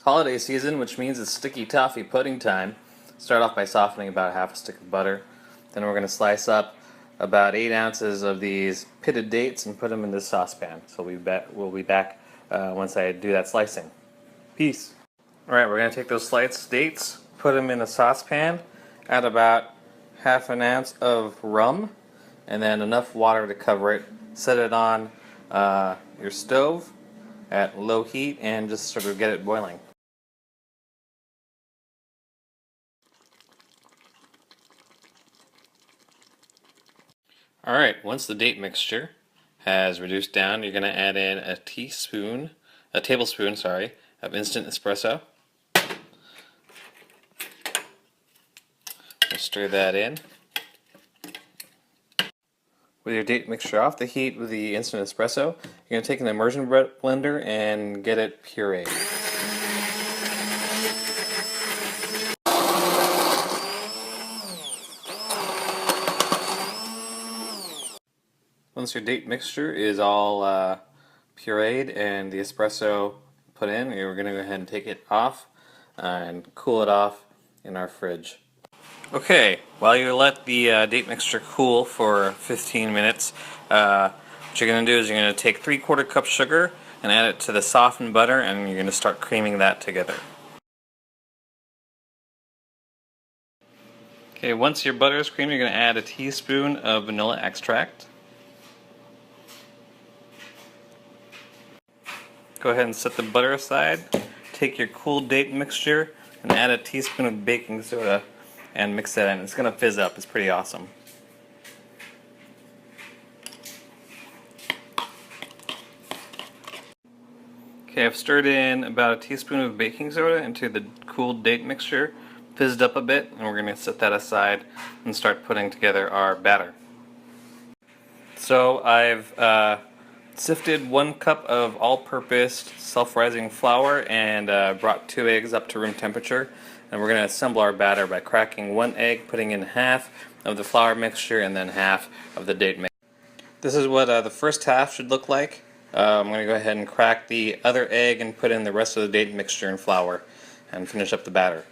holiday season, which means it's sticky toffee pudding time. Start off by softening about half a stick of butter. Then we're going to slice up about 8 ounces of these pitted dates and put them in this saucepan. So we'll be back once I do that slicing. Peace. Alright, we're going to take those sliced dates, put them in a saucepan, add about half an ounce of rum, and then enough water to cover it. Set it on your stove at low heat and just sort of get it boiling. Alright, once the date mixture has reduced down, you're going to add in a tablespoon, of instant espresso. Stir that in. With your date mixture off the heat with the instant espresso, you're going to take an immersion blender and get it pureed. Once your date mixture is all pureed and the espresso put in, we're going to go ahead and take it off and cool it off in our fridge. Okay, while you let the date mixture cool for 15 minutes, what you're going to do is you're going to take 3/4 cup sugar and add it to the softened butter, and you're going to start creaming that together. Okay, once your butter is creamed, you're going to add a teaspoon of vanilla extract. Go ahead and set the butter aside. Take your cool date mixture and add a teaspoon of baking soda and mix that in. It's going to fizz up. It's pretty awesome. Okay, I've stirred in about a teaspoon of baking soda into the cooled date mixture, fizzed up a bit, and we're going to set that aside and start putting together our batter. So I've sifted 1 cup of all-purpose self-rising flour and brought 2 eggs up to room temperature. And we're going to assemble our batter by cracking 1 egg, putting in half of the flour mixture and then half of the date mix. This is what the first half should look like. I'm going to go ahead and crack the other egg and put in the rest of the date mixture and flour and finish up the batter.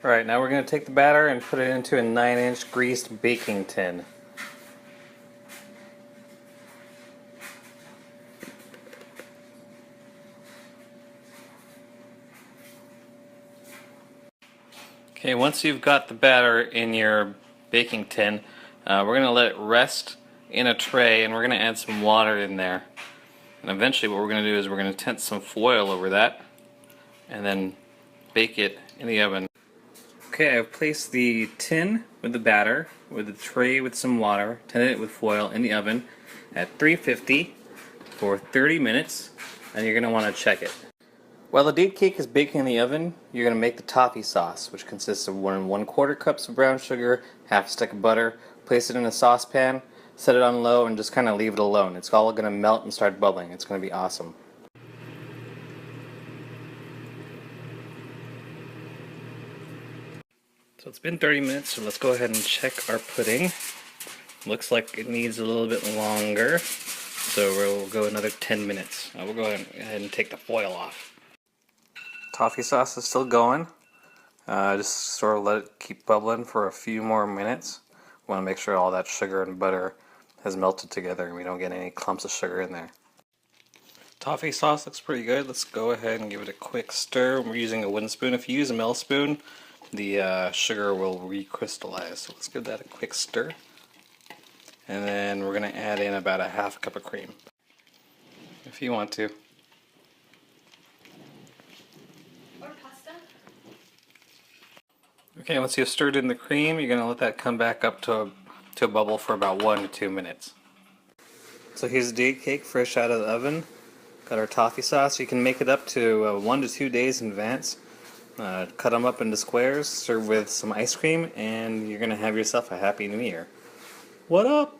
Alright, now we're going to take the batter and put it into a 9-inch greased baking tin. Okay, once you've got the batter in your baking tin, we're going to let it rest in a tray and we're going to add some water in there. And eventually what we're going to do is we're going to tent some foil over that and then bake it in the oven. Okay, I've placed the tin with the batter, with the tray with some water, tented it with foil in the oven at 350 for 30 minutes, and you're going to want to check it. While the date cake is baking in the oven, you're going to make the toffee sauce, which consists of 1 1/4 cups of brown sugar, half a stick of butter. Place it in a saucepan, set it on low, and just kind of leave it alone. It's all going to melt and start bubbling. It's going to be awesome. So it's been 30 minutes, so let's go ahead and check our pudding. Looks like it needs a little bit longer, so we'll go another 10 minutes. We'll go ahead and take the foil off. Toffee sauce is still going. Just sort of let it keep bubbling for a few more minutes. We want to make sure all that sugar and butter has melted together and we don't get any clumps of sugar in there. Toffee sauce looks pretty good. Let's go ahead and give it a quick stir. We're using a wooden spoon. If you use a metal spoon, the sugar will recrystallize. So let's give that a quick stir. And then we're going to add in about a half cup of cream, if you want to. Or pasta. Okay, once you've stirred in the cream, you're going to let that come back up to a bubble for about 1 to 2 minutes. So here's the date cake fresh out of the oven. Got our toffee sauce. You can make it up to 1 to 2 days in advance. Cut them up into squares, serve with some ice cream, and you're going to have yourself a Happy New Year. What up?